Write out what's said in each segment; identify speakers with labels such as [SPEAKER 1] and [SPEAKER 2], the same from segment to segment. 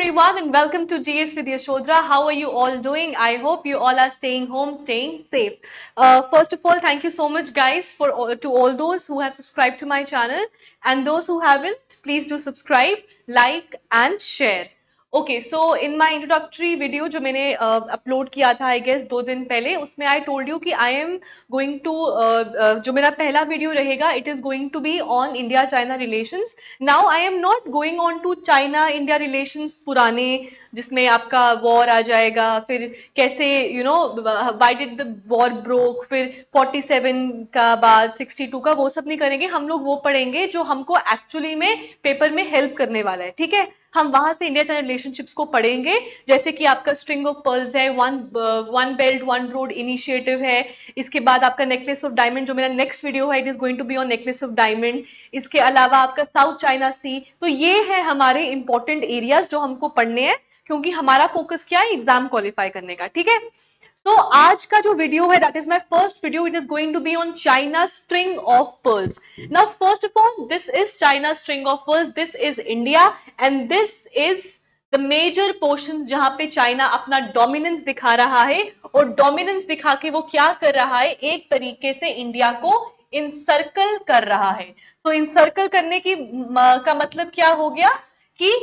[SPEAKER 1] everyone and welcome to GS with Yashodhara. How are you all doing? I hope you all are staying home, staying safe. First of all, thank you so much guys to all those who have subscribed to my channel, and those who haven't, please do subscribe, like and share. Okay so in my introductory video जो मैंने upload किया था I guess 2 दिन पहले, उसमें I told you कि I am going to जो मेरा पहला वीडियो रहेगा it is going to be on India China relations. Now I am not going on to China India relations पुराने, जिसमें आपका वॉर आ जाएगा, फिर कैसे you know why did the war broke, फिर 47 का बाद 62 का, वो सब नहीं करेंगे हम लोग. वो पढ़ेंगे जो हमको एक्चुअली में पेपर में हेल्प करने वाला है. ठीक है, हम वहां से इंडिया चाइना रिलेशनशिप्स को पढ़ेंगे, जैसे कि आपका स्ट्रिंग ऑफ पर्ल्स है, one belt one road initiative है. इसके बाद आपका नेकलेस ऑफ डायमंड जो मेरा नेक्स्ट वीडियो है, it is going to be on necklace of diamond. इसके अलावा आपका साउथ चाइना सी. तो ये है हमारे इंपॉर्टेंट एरियाज जो हमको पढ़ने हैं, क्योंकि हमारा फोकस क्या है, एग्जाम क्वालिफाई करने का. ठीक है, तो आज का जो वीडियो है that is my first video. It is going to be on China string of pearls. Now first of all, this is China string of pearls, this is India and this is the major portion जहां पे China अपना dominance दिखा रहा है. और dominance दिखा के वो क्या कर रहा है, एक तरीके से इंडिया को इंसर्कल कर रहा है. सो इंसर्कल करने की का मतलब क्या हो गया कि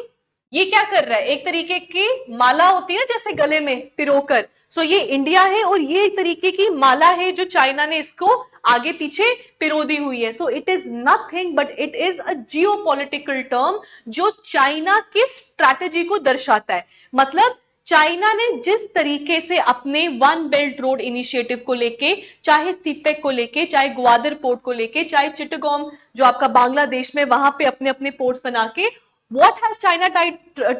[SPEAKER 1] ये क्या कर रहा है, एक तरीके की माला होती है ना जैसे गले में पिरोकर. सो ये इंडिया है और ये एक तरीके की माला है जो चाइना ने इसको आगे पीछे पिरो दी हुई है. So it is nothing but it is a geopolitical term जो चाइना की स्ट्रैटेजी को दर्शाता है. मतलब चाइना ने जिस तरीके से अपने वन बेल्ट रोड इनिशिएटिव को लेके, चाहे सीपेक को लेके, चाहे ग्वादर पोर्ट को लेके, चाहे चिटगांव जो आपका बांग्लादेश में, वहां पे अपने अपने पोर्ट्स बना के, what has China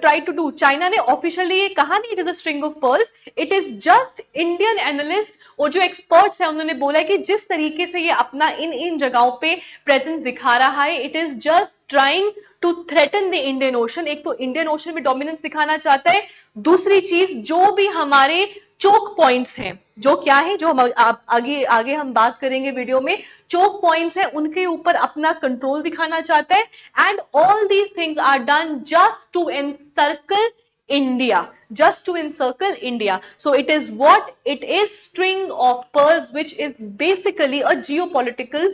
[SPEAKER 1] tried to do? China ने ऑफिशियली ये कहा नहीं, it is a string of pearls. It is just Indian analysts और जो एक्सपर्ट्स हैं उन्होंने बोला है कि जिस तरीके से ये अपना इन जगहों पे प्रेजेंस दिखा रहा है, it is just trying to threaten the Indian Ocean. एक तो इंडियन ओशन में डोमिनेंस दिखाना चाहता है, दूसरी चीज जो भी हमारे चोक पॉइंट्स हैं, जो क्या है, जो हम आगे आगे हम बात करेंगे वीडियो में, चोक पॉइंट्स हैं उनके ऊपर अपना कंट्रोल दिखाना चाहता है. And all these things are done just to encircle India, just to encircle India. So it is what? It is string of pearls, which is basically a geopolitical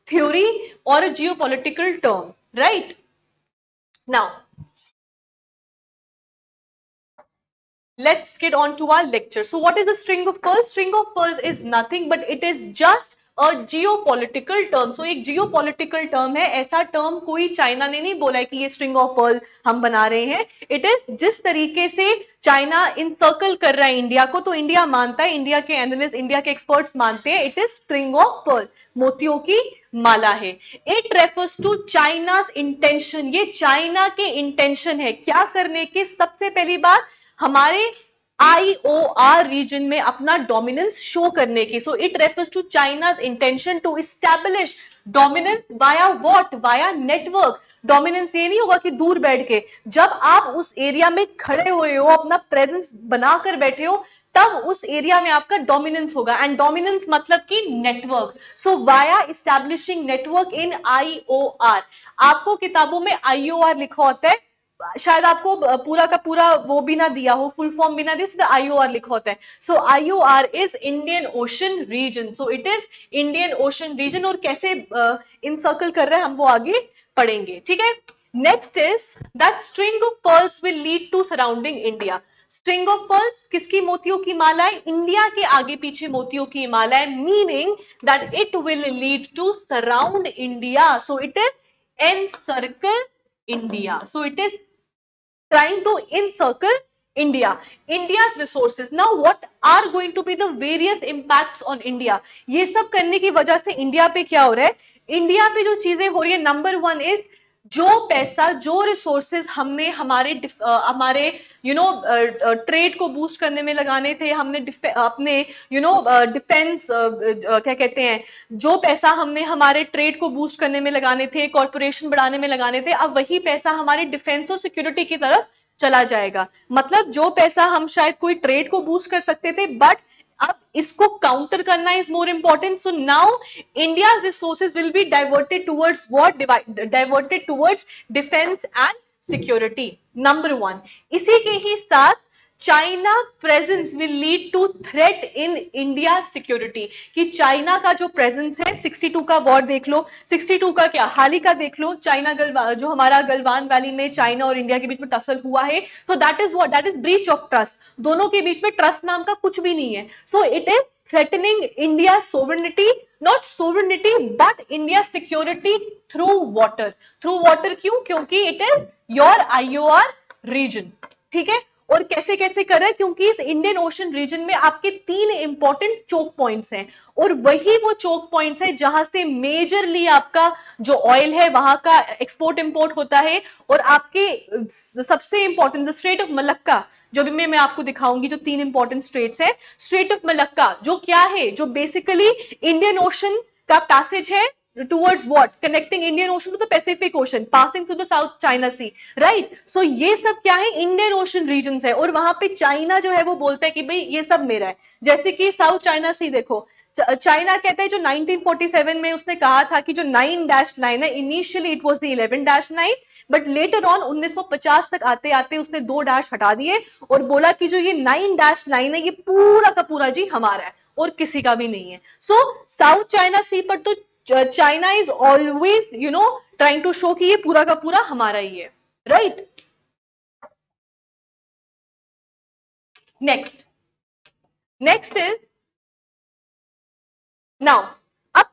[SPEAKER 1] theory or a geopolitical term, right? Now, let's get on to our lecture. So what is a string of pearls? String of pearls is nothing but it is just a geopolitical term. So एक geopolitical term है, ऐसा term कोई China ने नहीं बोला है कि ये string of pearl हम बना रहे हैं. It is जिस तरीके से चाइना encircle कर रहा है इंडिया को, तो इंडिया मानता है, इंडिया के एनालिस्ट, इंडिया के एक्सपर्ट्स मानते हैं, it is string of pearl, मोतियों की माला है. It refers to China's intention. ये चाइना के इंटेंशन है क्या करने के, सबसे पहली बात हमारे IOR रीजन में अपना डोमिनेंस शो करने की. So it refers to China's intention to establish dominance via what, via network. Dominance ये नहीं होगा कि दूर बैठ के, जब आप उस एरिया में खड़े हुए हो, अपना प्रेजेंस बनाकर बैठे हो, तब उस एरिया में आपका डोमिनेंस होगा. एंड डोमिनेंस मतलब कि नेटवर्क. सो वाया एस्टैब्लिशिंग नेटवर्क इन IOR. आपको किताबों में IOR लिखा होता है, शायद आपको पूरा का पूरा वो भी ना दिया हो, फुल फॉर्म भी ना दिया, सीधा IOR लिखा होता है. So IOR is Indian Ocean region. So it is Indian Ocean region. और कैसे इनसर्कल कर रहे हैं हम वो आगे पढ़ेंगे. ठीक है, next is that string of pearls will lead to surrounding India. String of pearls किसकी, मोतियों की माला है, इंडिया के आगे पीछे मोतियों की माला है, meaning that it will lead to surround India. So it is encircle India. So it is trying to encircle India. India's resources. Now what are going to be the various impacts on India? ये सब करने की वजह से India पे क्या हो रहा है, इंडिया पे जो चीजें हो रही है, नंबर वन इज जो पैसा, जो रिसोर्सेज हमने हमारे ट्रेड को बूस्ट करने में लगाने थे, हमने अपने डिफेंस क्या कहते हैं, जो पैसा हमने हमारे ट्रेड को बूस्ट करने में लगाने थे, कॉर्पोरेशन बढ़ाने में लगाने थे, अब वही पैसा हमारे डिफेंस और सिक्योरिटी की तरफ चला जाएगा. मतलब जो पैसा हम शायद कोई ट्रेड को बूस्ट कर सकते थे, बट अब इसको काउंटर करना is more important. So now India's resources will be diverted towards what, diverted towards defence and security, number 1। इसी के ही साथ China presence will lead to threat in India security, कि चाइना का जो प्रेजेंस है, 62 का वॉर देख लो, 62 का क्या हाल ही का देख लो, चाइना जो हमारा गलवान वैली में चाइना और इंडिया के बीच में टसल हुआ है, सो that is what, that is breach of trust. दोनों के बीच में ट्रस्ट नाम का कुछ भी नहीं है, so it is threatening India's sovereignty, not sovereignty but India's security through water। through water क्यों? क्योंकि it is your IOR region, ठीक है। और कैसे कैसे कर रहा है? क्योंकि इस इंडियन ओशन रीजन में आपके 3 इंपॉर्टेंट चोक पॉइंट्स हैं, और वही वो चोक पॉइंट्स है जहां से मेजरली आपका जो ऑयल है वहां का एक्सपोर्ट इंपोर्ट होता है। और आपके सबसे इंपॉर्टेंट स्ट्रेट ऑफ मलक्का, जो भी मैं आपको दिखाऊंगी, जो 3 इंपॉर्टेंट स्ट्रेट्स है, स्ट्रेट ऑफ मलक्का जो क्या है, जो बेसिकली इंडियन ओशन का पैसेज है towards what, connecting Indian Ocean to the Pacific Ocean, passing through the South China Sea, right? So ये सब क्या है, इंडियन ओशन रीजन्स है, और वहां पे चाइना जो है वो बोलता है कि भाई ये सब मेरा है। जैसे कि साउथ चाइना सी देखो, चाइना कहता है जो 1947 में उसने कहा था कि जो 9 डैश लाइन है, initially it was the 11 dash 9, but later on 1950 तक आते आते उसने 2 डैश हटा दिए और बोला कि जो ये 9 डैश लाइन है ये पूरा का पूरा जी हमारा है और किसी का भी नहीं है। सो साउथ चाइना सी पर तो China is always trying to show कि ये पूरा का पूरा हमारा ही है, right. Next, next is now, अब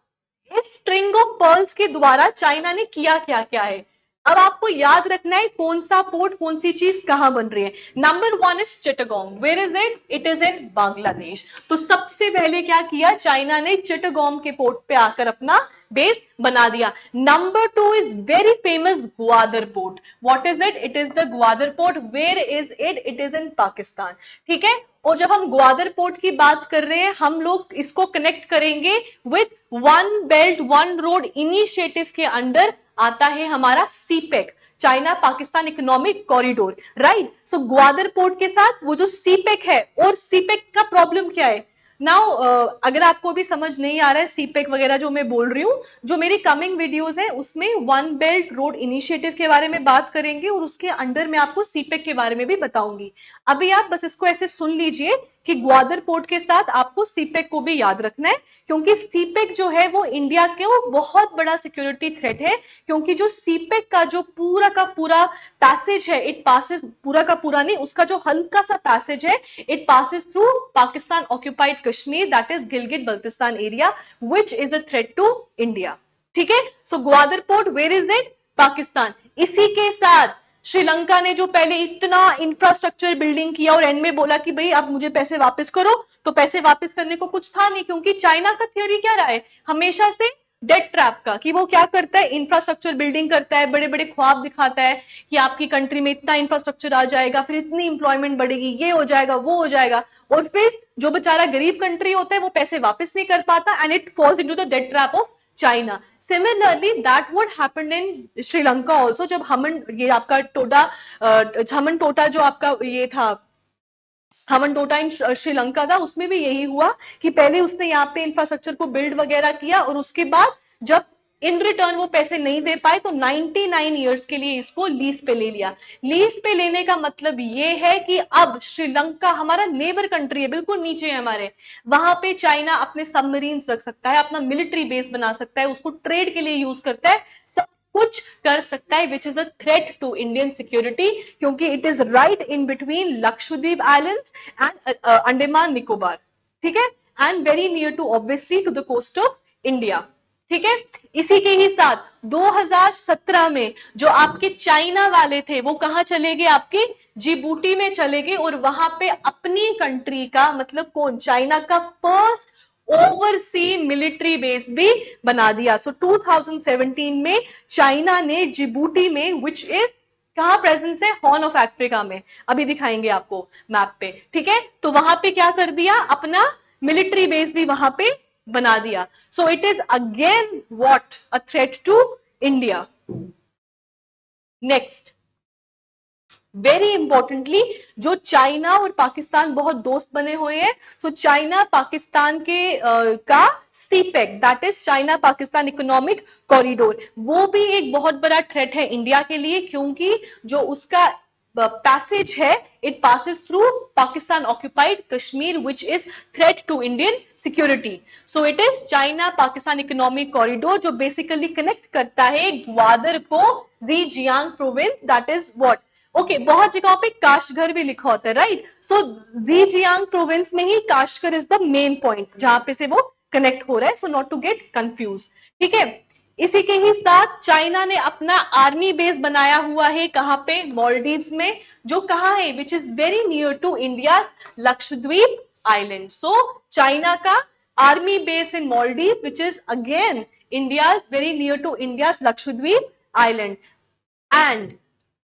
[SPEAKER 1] इस स्ट्रिंग ऑफ पर्ल्स के द्वारा चाइना ने किया क्या क्या है। अब आपको याद रखना है कौन सा पोर्ट, कौन सी चीज कहां बन रही है। Number 1 is Chittagong, where is it, it is in Bangladesh. तो सबसे पहले क्या किया चाइना ने, चिटागोंग के पोर्ट पे आकर अपना बेस बना दिया। Number 2 is very famous Gwadar port, what is it, it is the Gwadar port, where is it, it is in Pakistan, ठीक है। और जब हम ग्वादर पोर्ट की बात कर रहे हैं, हम लोग इसको कनेक्ट करेंगे with one belt one road initiative के अंडर आता है हमारा CPEC, China Pakistan economic corridor, right. So Gwadar port के साथ वो जो सीपेक है, और सीपेक का प्रॉब्लम क्या है नाउ, अगर आपको भी समझ नहीं आ रहा है सीपेक वगैरह जो मैं बोल रही हूँ, जो मेरी कमिंग वीडियोस है उसमें वन बेल्ट रोड इनिशिएटिव के बारे में बात करेंगे और उसके अंडर में आपको सीपेक के बारे में भी बताऊंगी। अभी आप बस इसको ऐसे सुन लीजिए कि ग्वादर पोर्ट के साथ आपको सीपेक को भी याद रखना है, क्योंकि सीपेक जो है वो इंडिया के बहुत बड़ा सिक्योरिटी थ्रेट है। क्योंकि जो सीपेक का जो पूरा का पूरा पैसेज है, इट पासेस, पूरा का पूरा नहीं, उसका जो हल्का सा पैसेज है, it passes through Pakistan occupied Kashmir, that is Gilgit Baltistan area, which is a threat to India, ठीक है। So Gwadar port, where is it, Pakistan. इसी के साथ श्रीलंका ने जो पहले इतना इंफ्रास्ट्रक्चर बिल्डिंग किया और एंड में बोला कि भाई आप मुझे पैसे वापस करो, तो पैसे वापस करने को कुछ था नहीं, क्योंकि चाइना का थ्योरी क्या रहा है हमेशा से, डेट ट्रैप का, कि वो क्या करता है, इंफ्रास्ट्रक्चर बिल्डिंग करता है, बड़े बड़े ख्वाब दिखाता है कि आपकी कंट्री में इतना इंफ्रास्ट्रक्चर आ जाएगा, फिर इतनी इंप्लॉयमेंट बढ़ेगी, ये हो जाएगा, वो हो जाएगा, और फिर जो बेचारा गरीब कंट्री होता है वो पैसे वापस नहीं कर पाता, and it falls into the debt trap of China. Similarly, that what happened in Sri Lanka also, जब हमन ये आपका टोटा, हमन टोटा जो आपका ये था, हमन टोटा इन श्रीलंका था, उसमें भी यही हुआ कि पहले उसने यहाँ पे इंफ्रास्ट्रक्चर को बिल्ड वगैरह किया, और उसके बाद जब इन रिटर्न वो पैसे नहीं दे पाए तो 99 इयर्स के लिए इसको लीज पे ले लिया। लीज पे लेने का मतलब ये है कि अब श्रीलंका हमारा नेबर कंट्री है, बिल्कुल नीचे है हमारे, वहां पे चाइना अपने सबमरीन्स रख सकता है, अपना मिलिट्री बेस बना सकता है, उसको ट्रेड के लिए यूज करता है, सब कुछ कर सकता है, which is a threat to Indian security, क्योंकि it is right in between Lakshadweep islands and Andaman Nicobar, ठीक है, and very near to obviously to the coast of India, ठीक है। इसी के ही साथ 2017 में जो आपके चाइना वाले थे वो कहां चले गए, आपके जिबूटी में चले गए, और वहां पे अपनी कंट्री का, मतलब कौन, चाइना का फर्स्ट ओवरसी मिलिट्री बेस भी बना दिया। सो 2017 में चाइना ने जिबूटी में, विच इज कहां प्रेजेंस है, हॉर्न ऑफ अफ्रीका में, अभी दिखाएंगे आपको मैप पे, ठीक है। तो वहां पे क्या कर दिया, अपना मिलिट्री बेस भी वहां पे बना दिया। So it is again what, a threat to India. Next, very importantly, जो चाइना और पाकिस्तान बहुत दोस्त बने हुए हैं, सो चाइना पाकिस्तान के का CPEC, that is China Pakistan economic corridor, वो भी एक बहुत बड़ा थ्रेट है इंडिया के लिए, क्योंकि जो उसका पैसेज है, it passes through Pakistan occupied Kashmir, which is threat to Indian security. So it is China Pakistan economic corridor, जो बेसिकली कनेक्ट करता है ग्वादर को Xinjiang province, that is what, okay, बहुत जगहों पे काशगर भी लिखा होता है, राइट। सो जीजियांग प्रोविंस में ही Kashgar is the main point जहां पे से वो कनेक्ट हो रहा है, so not to get confused, ठीक है। इसी के ही साथ चाइना ने अपना आर्मी बेस बनाया हुआ है, कहां पे, मॉलडीव्स में, जो कहां है, which is very near to India Lakshadweep island. So China का army base in Maldive, which is again India very near to India Lakshadweep island. And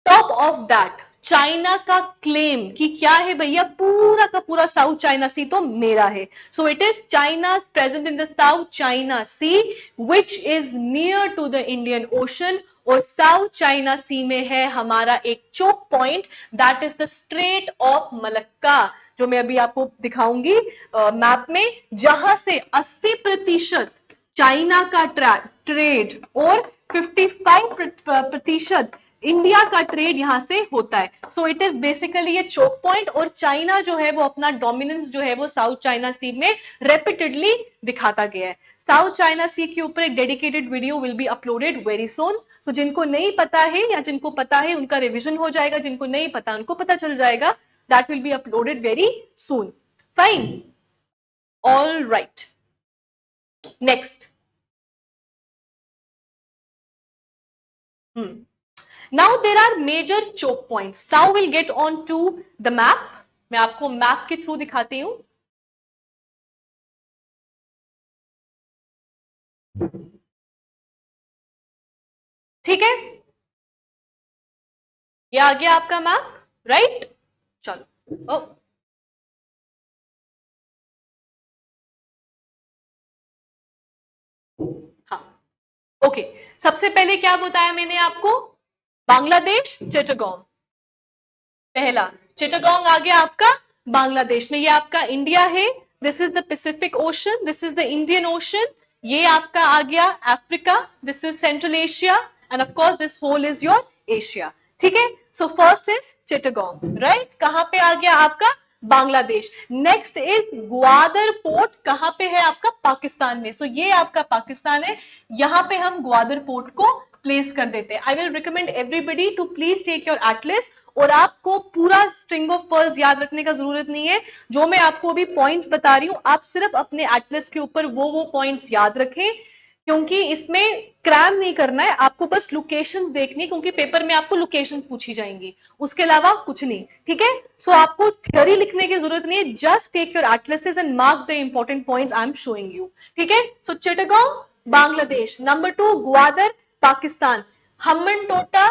[SPEAKER 1] top of that, China का क्लेम कि क्या है भैया, पूरा का पूरा साउथ चाइना सी तो मेरा है। So it is China present in the South China Sea, which is near to the Indian Ocean, और साउथ चाइना सी में है हमारा एक choke point, that is the straight of Malacca, जो मैं अभी आपको दिखाऊंगी मैप में, जहां से 80% चाइना का ट्रेड और 55% इंडिया का ट्रेड यहां से होता है। सो इट इज बेसिकली ये चोक पॉइंट, और चाइना जो है वो अपना डोमिनेंस जो है वो साउथ चाइना सी में रेपिटेडली दिखाता गया है। साउथ चाइना सी के ऊपर एक dedicated video will be uploaded very soon. तो जिनको नहीं पता है या जिनको पता है उनका रिविजन हो जाएगा, जिनको नहीं पता उनको पता चल जाएगा, that will be uploaded very soon. Fine, all right, next. Now there are major choke points. Now we'll get on to the map. मैं आपको मैप के थ्रू दिखाती हूं। ठीक है, ये आ गया आपका मैप, राइट। चलो, ओ, हाँ, ओके। सबसे पहले क्या बताया मैंने आपको, बांग्लादेश चिटागोंग, पहला चिटागोंग आ गया आपका बांग्लादेश में, ये आपका इंडिया है, this is the Pacific Ocean, this is the Indian Ocean, ये आपका आ गया Africa, this is Central Asia, and of course this whole is your Asia, ठीक है। So first is Chittagong, right, कहां पे आ गया आपका, Bangladesh. Next is Gwadar port, कहां पे है आपका, पाकिस्तान में। सो ये आपका पाकिस्तान है, यहां पे हम ग्वादर पोर्ट को प्लेस कर देते हैं। I will recommend everybody to please take your atlas, और आपको पूरा स्ट्रिंग ऑफ पर्ल्स याद रखने का जरूरत नहीं है, जो मैं आपको अभी पॉइंट्स बता रही हूं, आप सिर्फ अपने एटलस के ऊपर वो पॉइंट्स याद रखें, क्योंकि इसमें क्रैम नहीं करना है, आपको बस लोकेशन देखनी, क्योंकि पेपर में आपको लोकेशन पूछी जाएंगी, उसके अलावा कुछ नहीं, ठीक है। सो आपको थ्योरी लिखने की जरूरत नहीं है, just take your atlases and mark the important points I am showing you, ठीक है। So Chittagong Bangladesh, number 2 Gwadar Pakistan, Hambantota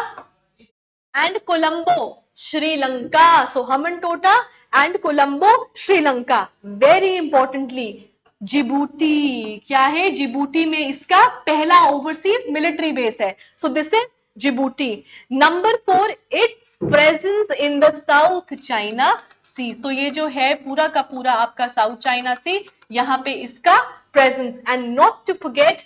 [SPEAKER 1] and Colombo, Sri Lanka. So Hambantota and Colombo, Sri Lanka. Very importantly, Djibouti, क्या है, जिबूटी में इसका पहला ओवरसीज मिलिट्री बेस है। So this is Djibouti. Number 4, it's presence in the South China Sea. तो ये जो है पूरा का पूरा आपका साउथ चाइना सी, यहाँ पे इसका presence, and not to forget,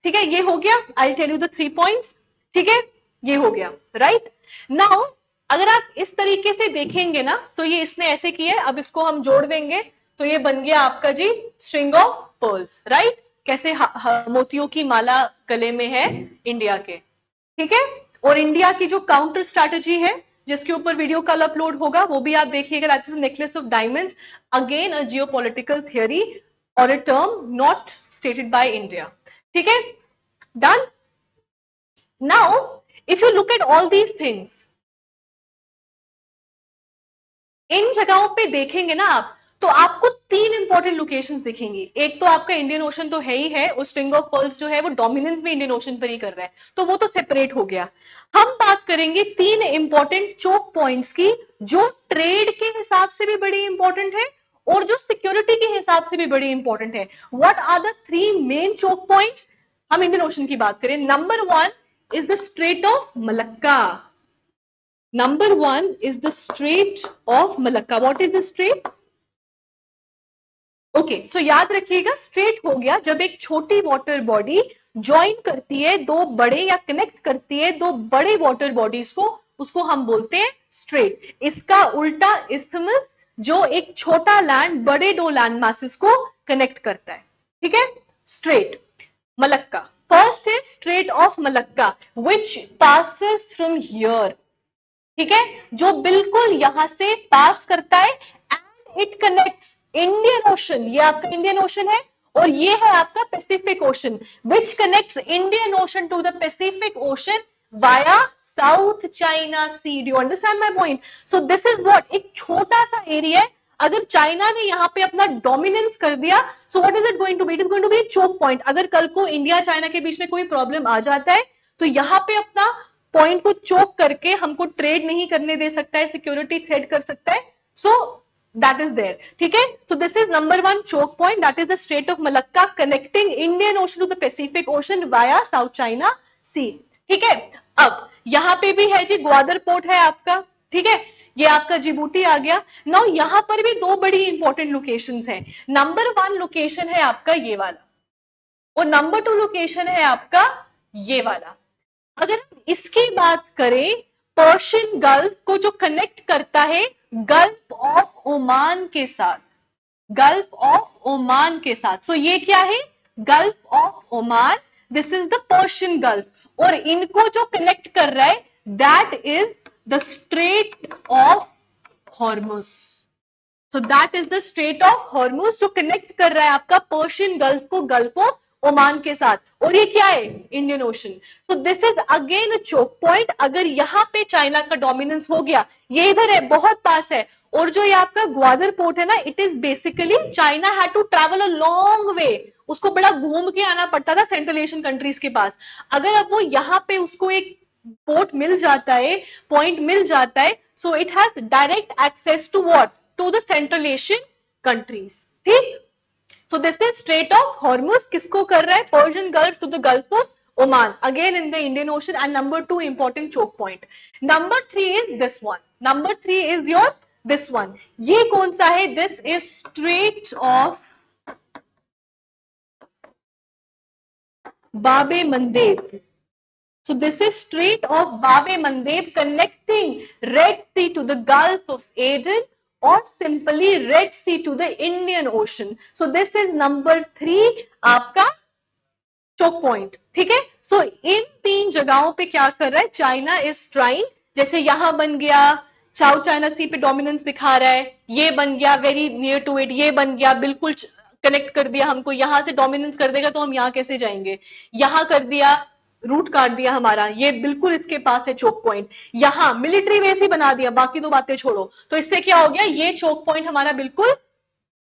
[SPEAKER 1] ठीक है, ये हो गया, I tell you the 3 points, ठीक है, ये हो गया, राइट। नाउ अगर आप इस तरीके से देखेंगे ना, तो ये इसने ऐसे किया है, अब इसको हम जोड़ देंगे, तो ये बन गया आपका जी स्ट्रिंग ऑफ पर्ल्स, राइट। कैसे मोतियों की माला गले में है इंडिया के, ठीक है। और इंडिया की जो काउंटर स्ट्रैटेजी है, जिसके ऊपर वीडियो कल अपलोड होगा, वो भी आप देखिएगा, that is necklace of diamonds, again a geopolitical theory और a term not stated by India, ठीक है, done. Now if you look at all these things, इन जगहों पे देखेंगे ना आप, तो आपको 3 इंपॉर्टेंट लोकेशंस दिखेंगी। एक तो आपका इंडियन ओशन तो है ही है, और स्ट्रिंग ऑफ पर्ल्स जो है वो डोमिनेंस में इंडियन ओशन पर ही कर रहा है, तो वो तो सेपरेट हो गया। हम बात करेंगे 3 इंपॉर्टेंट चोक पॉइंट्स की, जो ट्रेड के हिसाब से भी बड़ी इंपॉर्टेंट है और जो सिक्योरिटी के हिसाब से भी बड़ी इंपॉर्टेंट है। What are the 3 main choke points, हम इंडियन ओशन की बात करें। Number 1 is the straight of Malacca, Number 1 is the Strait of Malacca. What is the strait? Okay so याद रखिएगा, स्ट्रेट हो गया जब एक छोटी वाटर बॉडी ज्वाइन करती है दो बड़े, या कनेक्ट करती है दो बड़े वाटर बॉडीज को, उसको हम बोलते हैं स्ट्रेट। इसका उल्टा इस्थमस, जो एक छोटा लैंड बड़े दो लैंड मासेस को कनेक्ट करता है, ठीक है। Strait Malacca, first is Strait of Malacca which passes from here, ठीक है, जो बिल्कुल यहां से पास करता है, and it connects Indian Ocean, ये आपका इंडियन ओशन है, और ये है आपका Pacific Ocean, which connects Indian Ocean to the Pacific Ocean via South China Sea. Do you understand my point? So this is what, एक छोटा सा एरिया है, अगर चाइना ने यहाँ पे अपना डोमिनेंस कर दिया, so what is it going to be? It is going to be choke point. अगर कल को इंडिया चाइना के बीच में कोई प्रॉब्लम आ जाता है, तो यहाँ पे अपना पॉइंट को चोक करके हमको ट्रेड नहीं करने दे सकता है, सिक्योरिटी थ्रेट कर सकता है, सो दैट इज देयर, ठीक है। So this is number 1 choke point, that is the straight of Malacca connecting Indian Ocean to the Pacific Ocean via South China Sea, ठीक है। अब यहां पे भी है जी ग्वादर पोर्ट है आपका, ठीक है, ये आपका जिबूटी आ गया। नाउ यहां पर भी दो बड़ी इंपॉर्टेंट लोकेशंस हैं। नंबर 1 लोकेशन है आपका ये वाला, और नंबर 2 लोकेशन है आपका ये वाला। अगर हम इसकी बात करें, पर्शियन गल्फ को जो कनेक्ट करता है गल्फ ऑफ ओमान के साथ, गल्फ ऑफ ओमान के साथ, सो ये क्या है? Gulf of Oman, this is the Persian Gulf, और इनको जो कनेक्ट कर रहा है that is the straight of Hormuz. So that is the straight of Hormuz, जो कनेक्ट कर रहा है आपका पर्शियन गल्फ को गल्फ ऑफ ओमान के साथ, और ये क्या है? Indian Ocean. So this is again a choke point. अगर यहां पे चाइना का डोमिनेंस हो गया, ये इधर है, बहुत पास है, और जो ये आपका ग्वादर पोर्ट है ना, it is basically China had to travel a long way, उसको बड़ा घूम के आना पड़ता था सेंट्रल एशियन कंट्रीज के पास। अगर अब वो यहां पे उसको एक पोर्ट मिल जाता है, पॉइंट मिल जाता है, so it has direct access to what? To the Central Asian countries, ठीक। So this is Strait of Hormuz, किसको कर रहा है? Persian Gulf to the Gulf of Oman, again in the Indian Ocean, and number 2 important choke point. Number 3 is this one. Number 3 is your this one. ये कौन सा है? This is Strait of Bab e Mandeb. So this is Strait of Bab e Mandeb connecting Red Sea to the Gulf of Aden, or simply Red Sea to the Indian Ocean. So this is number 3 आपका choke point, ठीक है। सो इन तीन जगहों पे क्या कर रहा है? चाइना इज ट्राइंग, जैसे यहां बन गया साउथ चाइना सी पे डोमिनेंस दिखा रहा है, ये बन गया वेरी नियर टू इट, ये बन गया बिल्कुल कनेक्ट कर दिया हमको, यहां से डोमिनेंस कर देगा तो हम यहां कैसे जाएंगे, यहां कर दिया, रूट काट दिया हमारा, ये बिल्कुल इसके पास है चोक पॉइंट। यहां मिलिट्री बेस ही बना दिया, बाकी दो बातें छोड़ो, तो इससे क्या हो गया? ये चोक पॉइंट हमारा बिल्कुल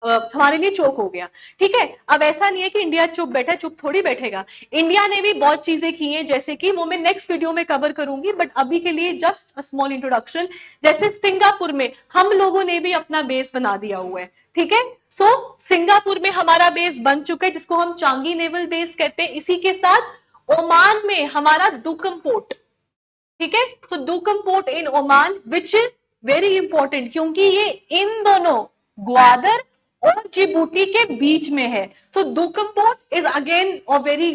[SPEAKER 1] हमारे लिए चोक हो गया, ठीक है। अब ऐसा नहीं है कि इंडिया चुप बैठा है, चुप थोड़ी बैठेगा, इंडिया ने भी बहुत चीजें की हैं, जैसे कि वो मैं नेक्स्ट वीडियो में कवर करूंगी, बट अभी के लिए जस्ट अ स्मॉल इंट्रोडक्शन। जैसे सिंगापुर में हम लोगों ने भी अपना बेस बना दिया हुआ है, ठीक है। सो सिंगापुर में हमारा बेस बन चुका है, जिसको हम चांगी नेवल बेस कहते हैं। इसी के साथ ओमान में हमारा दुकम पोर्ट, ठीक है। So Duqm port in Oman which is very important, क्योंकि ये इन दोनों ग्वादर और जिबूटी के बीच में है। So Duqm port is again a very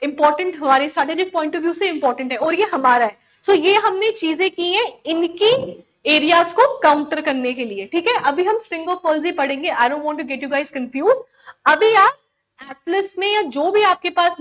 [SPEAKER 1] important, हमारे स्ट्रेटेजिक पॉइंट ऑफ व्यू से इंपॉर्टेंट है, और ये हमारा है। सो ये हमने चीजें की हैं इनकी एरियाज को काउंटर करने के लिए, ठीक है। अभी हम स्ट्रिंग ऑफ पर्ल्स ही पढ़ेंगे, I don't want to get you guys confuse. अभी आप एटलस में या जो भी आपके पास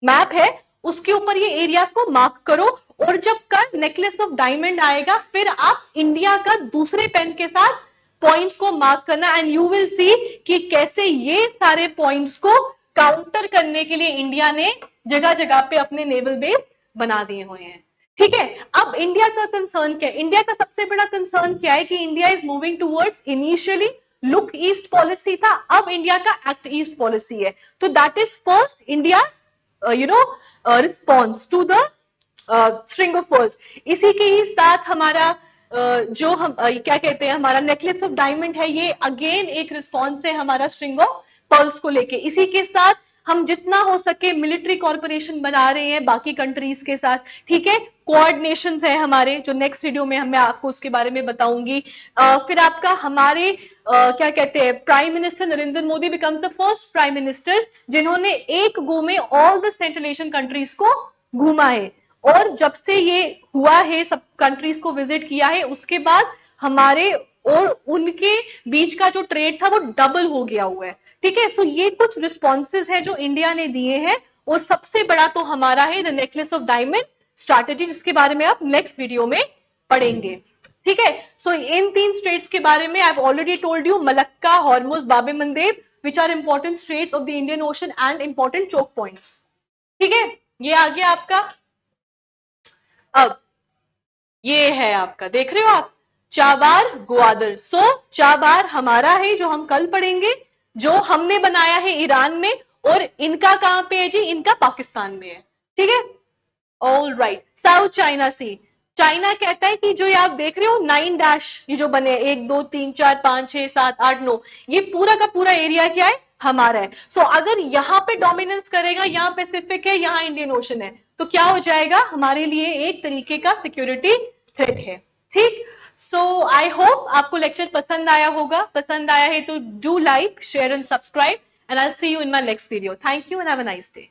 [SPEAKER 1] मैप है, उसके ऊपर ये एरियाज को मार्क करो, और जब कल नेकलेस ऑफ डायमंड आएगा, फिर आप इंडिया का दूसरे पेन के साथ पॉइंट्स को मार्क करना, एंड यू विल सी कि कैसे ये सारे पॉइंट्स को काउंटर करने के लिए इंडिया ने जगह जगह पे अपने नेवल बेस बना दिए हुए हैं, ठीक है। अब इंडिया का कंसर्न क्या है? इंडिया का सबसे बड़ा कंसर्न क्या है कि India is moving towards, initially look east policy था, अब इंडिया का एक्ट ईस्ट पॉलिसी है। तो that is first India response to the string of pearls. इसी के ही साथ हमारा जो हम क्या कहते हैं, हमारा नेकलेस ऑफ डायमंड है, ये अगेन एक रिस्पॉन्स है हमारा स्ट्रिंग ऑफ पर्ल्स को लेके। इसी के साथ हम जितना हो सके मिलिट्री कॉर्पोरेशन बना रहे हैं बाकी कंट्रीज के साथ, ठीक है। कोऑर्डिनेशन है हमारे, जो नेक्स्ट वीडियो में मैं आपको उसके बारे में बताऊंगी। फिर आपका हमारे क्या कहते हैं, prime minister Narendra Modi becomes the first prime minister जिन्होंने एक गो में all the Central Asian countries को घूमा है। और जब से ये हुआ है, सब कंट्रीज को विजिट किया है, उसके बाद हमारे और उनके बीच का जो ट्रेड था वो डबल हो गया हुआ है, ठीक है। सो ये कुछ रिस्पॉन्सेज है जो इंडिया ने दिए हैं, और सबसे बड़ा तो हमारा है the necklace of diamond strategy, जिसके बारे में आप नेक्स्ट वीडियो में पढ़ेंगे, ठीक है। सो इन 3 स्ट्रेट्स के बारे में I already told you, Malacca, Hormuz, Bab el Mandeb, which are important straits of the Indian Ocean and important choke points, ठीक है। ये आ गया आपका। अब ये है आपका, देख रहे हो आप, चाबार ग्वादर। सो चाबार हमारा है जो हम कल पढ़ेंगे, जो हमने बनाया है ईरान में, और इनका कहां पे है जी, इनका पाकिस्तान में है, ठीक है। ऑल राइट, साउथ चाइना सी, चाइना कहता है कि जो ये आप देख रहे हो 9 डैश, ये जो बने 1 2 3 4 5 6 7 8 9, ये पूरा का पूरा एरिया क्या है, हमारा है। सो अगर यहाँ पे डोमिनेंस करेगा, यहाँ पैसिफिक है, यहाँ इंडियन ओशन है, तो क्या हो जाएगा, हमारे लिए एक तरीके का सिक्योरिटी थ्रेट है, ठीक। सो आई होप आपको लेक्चर पसंद आया होगा। पसंद आया है तो do like, share and subscribe, and I will see you in my next video. Thank you and have a nice day.